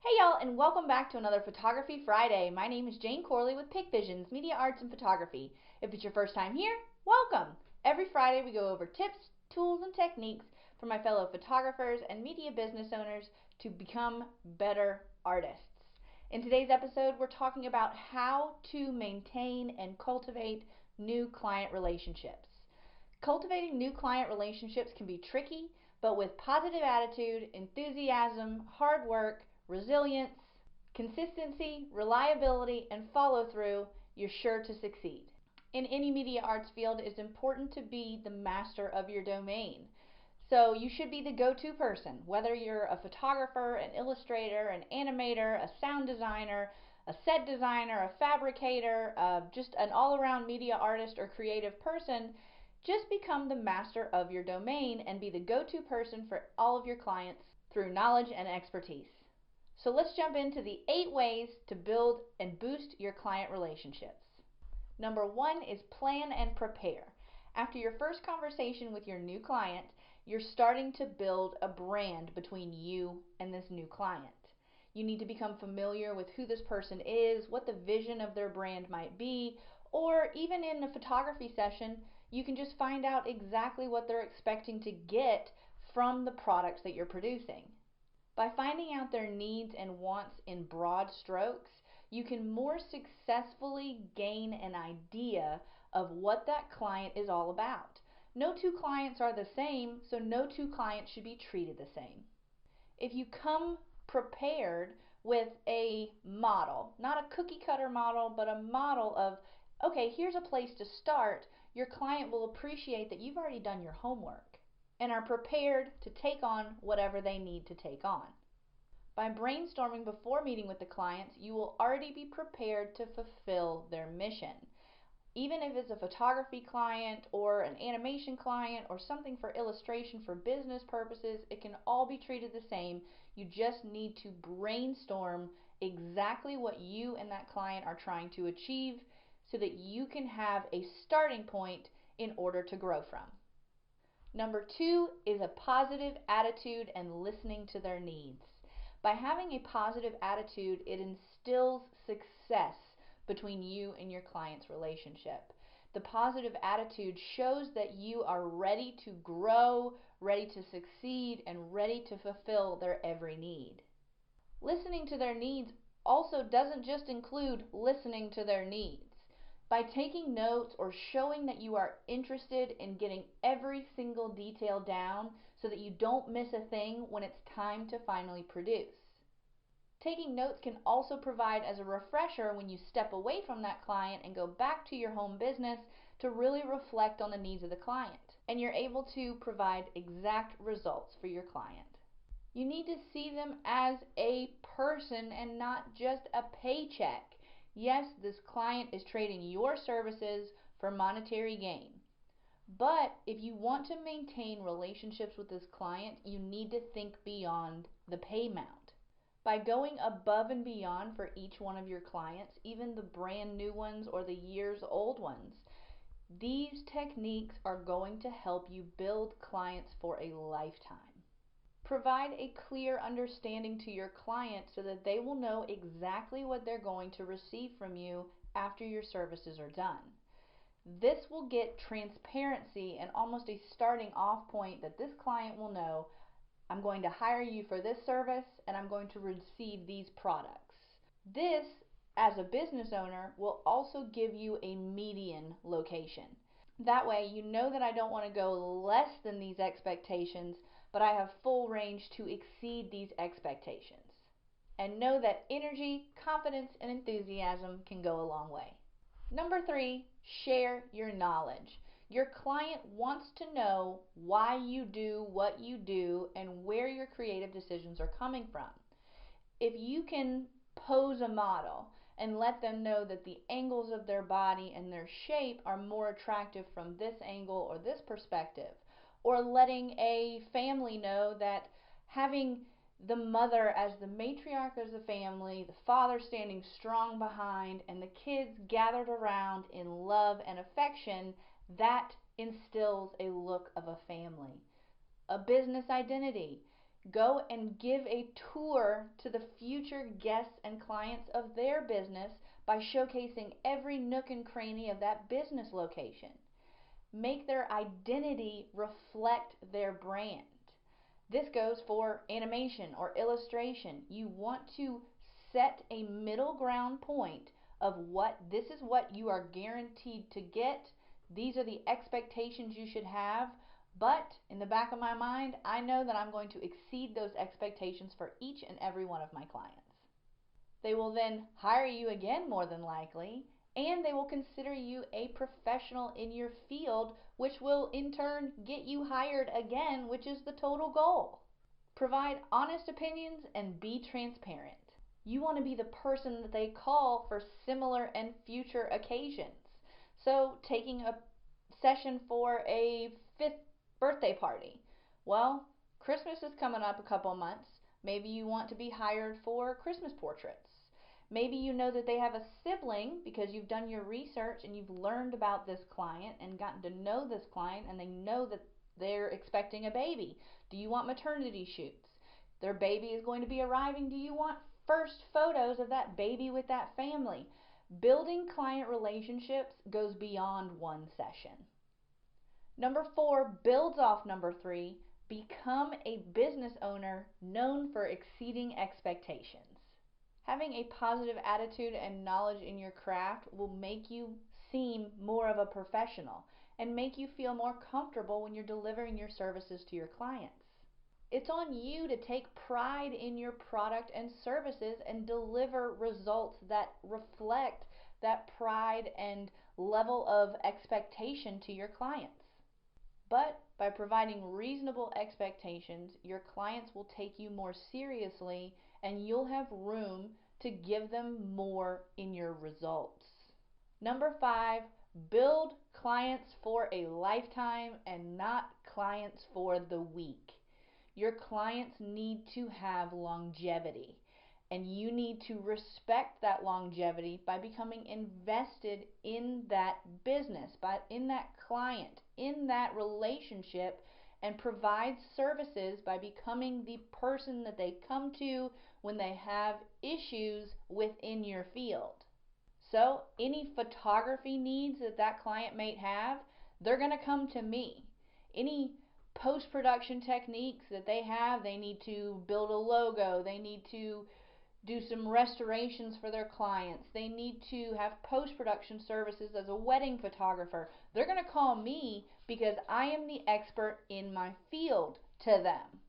Hey y'all, and welcome back to another Photography Friday. My name is Jane Corley with Pic Visions, Media Arts and Photography. If it's your first time here, welcome. Every Friday we go over tips, tools, and techniques for my fellow photographers and media business owners to become better artists. In today's episode, we're talking about how to maintain and cultivate new client relationships. Cultivating new client relationships can be tricky, but with positive attitude, enthusiasm, hard work, resilience, consistency, reliability, and follow through, you're sure to succeed. In any media arts field, it's important to be the master of your domain. So you should be the go-to person, whether you're a photographer, an illustrator, an animator, a sound designer, a set designer, a fabricator, just an all-around media artist or creative person. Just become the master of your domain and be the go-to person for all of your clients through knowledge and expertise. So let's jump into the 8 ways to build and boost your client relationships. Number 1 is plan and prepare. After your first conversation with your new client, you're starting to build a brand between you and this new client. You need to become familiar with who this person is, what the vision of their brand might be, or even in a photography session, you can just find out exactly what they're expecting to get from the products that you're producing. By finding out their needs and wants in broad strokes, you can more successfully gain an idea of what that client is all about. No two clients are the same, so no two clients should be treated the same. If you come prepared with a model, not a cookie cutter model, but a model of, okay, here's a place to start, your client will appreciate that you've already done your homework and are prepared to take on whatever they need to take on. By brainstorming before meeting with the clients, you will already be prepared to fulfill their mission. Even if it's a photography client or an animation client or something for illustration for business purposes, it can all be treated the same. You just need to brainstorm exactly what you and that client are trying to achieve so that you can have a starting point in order to grow from. Number 2 is a positive attitude and listening to their needs. By having a positive attitude, it instills success between you and your client's relationship. The positive attitude shows that you are ready to grow, ready to succeed, and ready to fulfill their every need. Listening to their needs also doesn't just include listening to their needs. By taking notes or showing that you are interested in getting every single detail down so that you don't miss a thing when it's time to finally produce. Taking notes can also provide as a refresher when you step away from that client and go back to your home business to really reflect on the needs of the client, and you're able to provide exact results for your client. You need to see them as a person and not just a paycheck. Yes, this client is trading your services for monetary gain. But if you want to maintain relationships with this client, you need to think beyond the pay amount. By going above and beyond for each one of your clients, even the brand new ones or the years old ones, these techniques are going to help you build clients for a lifetime. Provide a clear understanding to your client so that they will know exactly what they're going to receive from you after your services are done. This will get transparency and almost a starting off point that this client will know, I'm going to hire you for this service and I'm going to receive these products. This, as a business owner, will also give you a median location. That way you know that I don't want to go less than these expectations, but I have full range to exceed these expectations. And know that energy, confidence, and enthusiasm can go a long way. Number 3, share your knowledge. Your client wants to know why you do what you do and where your creative decisions are coming from. If you can pose a model and let them know that the angles of their body and their shape are more attractive from this angle or this perspective, or letting a family know that having the mother as the matriarch of the family, the father standing strong behind, and the kids gathered around in love and affection, that instills a look of a family. A business identity. Go and give a tour to the future guests and clients of their business by showcasing every nook and cranny of that business location. Make their identity reflect their brand. This goes for animation or illustration. You want to set a middle ground point of what this is what you are guaranteed to get. These are the expectations you should have. But in the back of my mind, I know that I'm going to exceed those expectations for each and every one of my clients. They will then hire you again, more than likely, and they will consider you a professional in your field, which will in turn get you hired again, which is the total goal. Provide honest opinions and be transparent. You want to be the person that they call for similar and future occasions. So taking a session for a 5th birthday party. Well, Christmas is coming up a couple months. Maybe you want to be hired for Christmas portraits. Maybe you know that they have a sibling because you've done your research and you've learned about this client and gotten to know this client, and they know that they're expecting a baby. Do you want maternity shoots? Their baby is going to be arriving. Do you want first photos of that baby with that family? Building client relationships goes beyond one session. Number 4 builds off number 3. Become a business owner known for exceeding expectations. Having a positive attitude and knowledge in your craft will make you seem more of a professional and make you feel more comfortable when you're delivering your services to your clients. It's on you to take pride in your product and services and deliver results that reflect that pride and level of expectation to your clients. But by providing reasonable expectations, your clients will take you more seriously and you'll have room to give them more in your results. Number 5, build clients for a lifetime and not clients for the week. Your clients need to have longevity, and you need to respect that longevity by becoming invested in that business, in that client, in that relationship, and provide services by becoming the person that they come to when they have issues within your field. So any photography needs that client may have, they're going to come to me. Any post-production techniques that they have, they need to build a logo, they need to do some restorations for their clients, they need to have post-production services as a wedding photographer. They're going to call me because I am the expert in my field to them.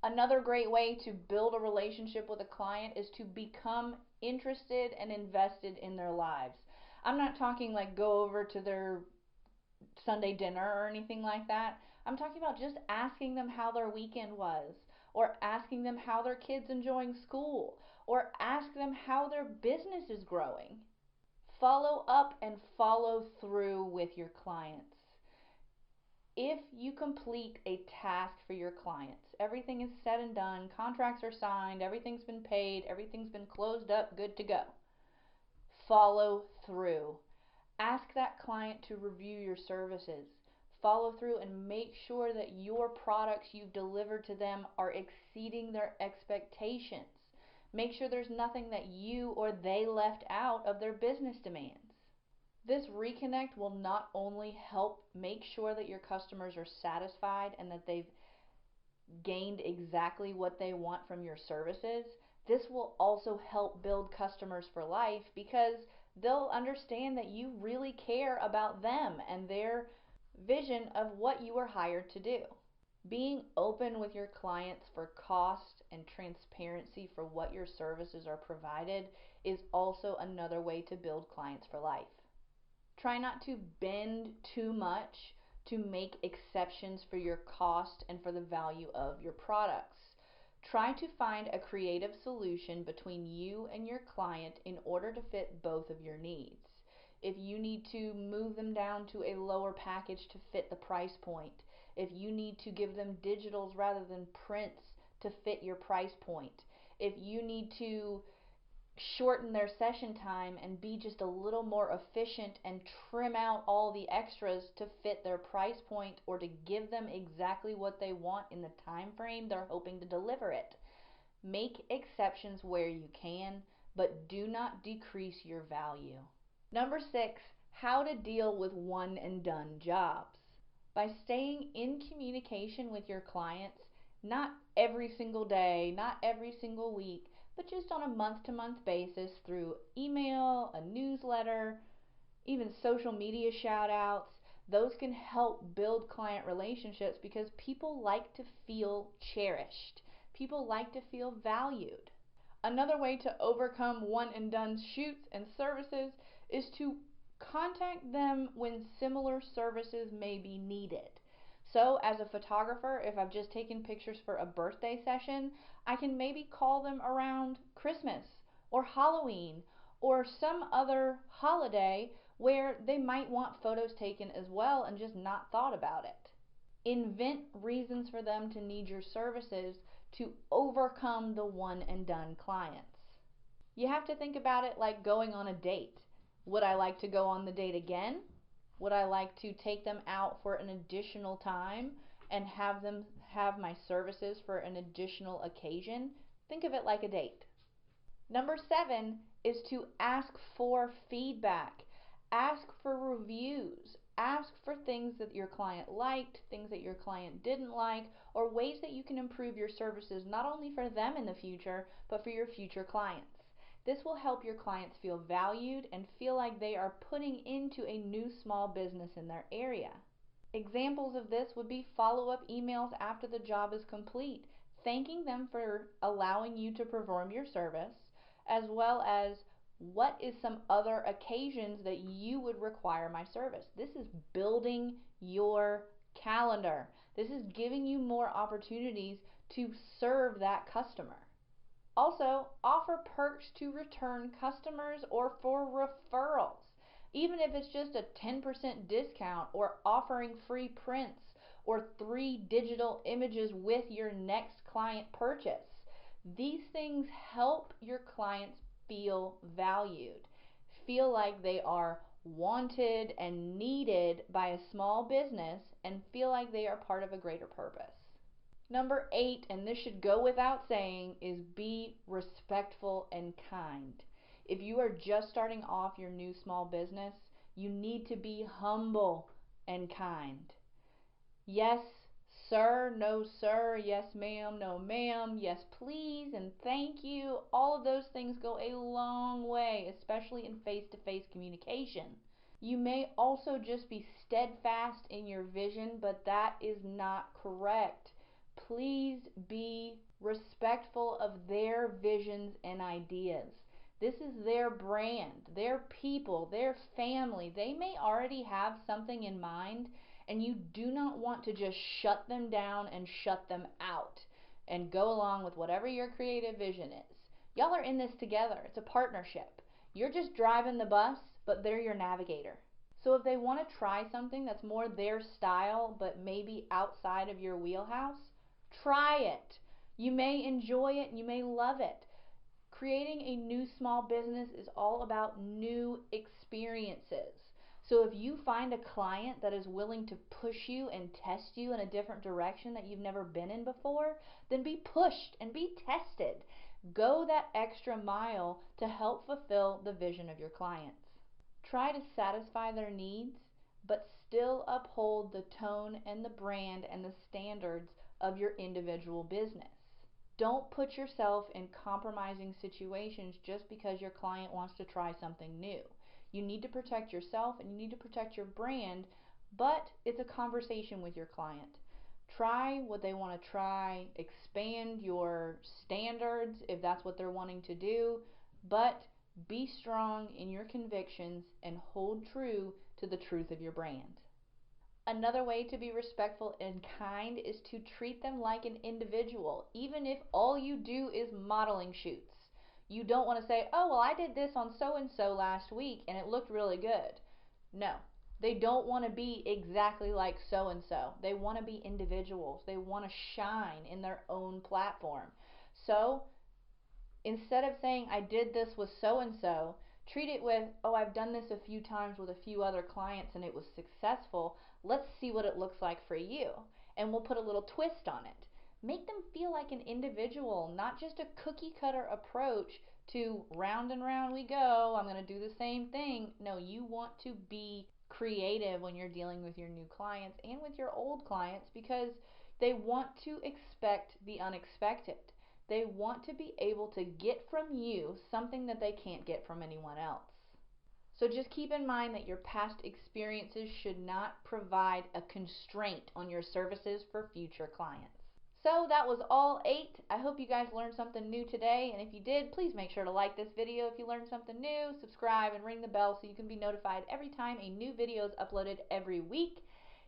Another great way to build a relationship with a client is to become interested and invested in their lives. I'm not talking like go over to their Sunday dinner or anything like that. I'm talking about just asking them how their weekend was, or asking them how their kids enjoying school, or ask them how their business is growing. Follow up and follow through with your clients. If you complete a task for your clients, everything is said and done, contracts are signed, everything's been paid, everything's been closed up, good to go. Follow through. Ask that client to review your services. Follow through and make sure that your products you've delivered to them are exceeding their expectations. Make sure there's nothing that you or they left out of their business demands. This reconnect will not only help make sure that your customers are satisfied and that they've gained exactly what they want from your services, this will also help build customers for life because they'll understand that you really care about them and their vision of what you were hired to do. Being open with your clients for cost and transparency for what your services are provided is also another way to build clients for life. Try not to bend too much to make exceptions for your cost and for the value of your products. Try to find a creative solution between you and your client in order to fit both of your needs. If you need to move them down to a lower package to fit the price point, if you need to give them digitals rather than prints to fit your price point, if you need to shorten their session time and be just a little more efficient and trim out all the extras to fit their price point or to give them exactly what they want in the time frame they're hoping to deliver it. Make exceptions where you can, but do not decrease your value. Number 6, how to deal with one and done jobs. By staying in communication with your clients, not every single day, not every single week, but just on a month-to-month basis through email, a newsletter, even social media shout outs, those can help build client relationships because people like to feel cherished. People like to feel valued. Another way to overcome one and done shoots and services is to contact them when similar services may be needed. So as a photographer, if I've just taken pictures for a birthday session, I can maybe call them around Christmas or Halloween or some other holiday where they might want photos taken as well and just not thought about it. Invent reasons for them to need your services to overcome the one and done clients. You have to think about it like going on a date. Would I like to go on the date again? Would I like to take them out for an additional time and have them have my services for an additional occasion? Think of it like a date. Number 7 is to ask for feedback. Ask for reviews. Ask for things that your client liked, things that your client didn't like, or ways that you can improve your services not only for them in the future, but for your future clients. This will help your clients feel valued and feel like they are putting into a new small business in their area. Examples of this would be follow-up emails after the job is complete, thanking them for allowing you to perform your service, as well as what is some other occasions that you would require my service. This is building your calendar. This is giving you more opportunities to serve that customer. Also, offer perks to return customers or for referrals. Even if it's just a 10% discount or offering free prints or 3 digital images with your next client purchase. These things help your clients feel valued, feel like they are wanted and needed by a small business, and feel like they are part of a greater purpose. Number 8, and this should go without saying, is be respectful and kind. If you are just starting off your new small business, you need to be humble and kind. Yes, sir, no, sir, yes, ma'am, no, ma'am, yes, please, and thank you. All of those things go a long way, especially in face-to-face communication. You may also just be steadfast in your vision, but that is not correct. Please be respectful of their visions and ideas. This is their brand, their people, their family. They may already have something in mind, and you do not want to just shut them down and shut them out and go along with whatever your creative vision is. Y'all are in this together. It's a partnership. You're just driving the bus, but they're your navigator. So if they want to try something that's more their style, but maybe outside of your wheelhouse, try it. You may enjoy it, you may love it. Creating a new small business is all about new experiences. So if you find a client that is willing to push you and test you in a different direction that you've never been in before, then be pushed and be tested. Go that extra mile to help fulfill the vision of your clients. Try to satisfy their needs, but still uphold the tone and the brand and the standards of your individual business. Don't put yourself in compromising situations just because your client wants to try something new. You need to protect yourself and you need to protect your brand, but it's a conversation with your client. Try what they want to try, expand your standards if that's what they're wanting to do, but be strong in your convictions and hold true to the truth of your brand. Another way to be respectful and kind is to treat them like an individual, even if all you do is modeling shoots. You don't want to say, oh, well, I did this on so-and-so last week and it looked really good. No, they don't want to be exactly like so-and-so. They want to be individuals. They want to shine in their own platform. So Instead of saying, I did this with so and so, treat it with, oh, I've done this a few times with a few other clients and it was successful. Let's see what it looks like for you. And we'll put a little twist on it. Make them feel like an individual, not just a cookie cutter approach to round and round we go. I'm going to do the same thing. No, you want to be creative when you're dealing with your new clients and with your old clients, because they want to expect the unexpected. They want to be able to get from you something that they can't get from anyone else. So just keep in mind that your past experiences should not provide a constraint on your services for future clients. So that was all 8. I hope you guys learned something new today, and if you did, please make sure to like this video if you learned something new, subscribe, and ring the bell so you can be notified every time a new video is uploaded every week.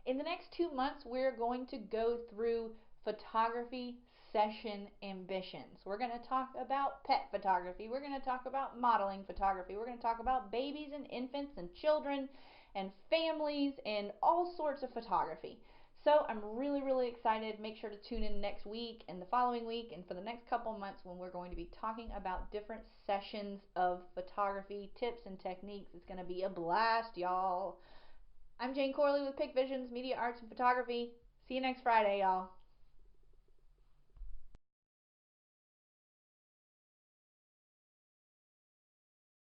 In the next 2 months, we're going to go through photography session ambitions. We're going to talk about pet photography. We're going to talk about modeling photography. We're going to talk about babies and infants and children and families and all sorts of photography. So I'm really, really excited. Make sure to tune in next week and the following week and for the next couple months when we're going to be talking about different sessions of photography, tips and techniques. It's going to be a blast, y'all. I'm Jane Corley with Pick Visions, Media Arts and Photography. See you next Friday, y'all.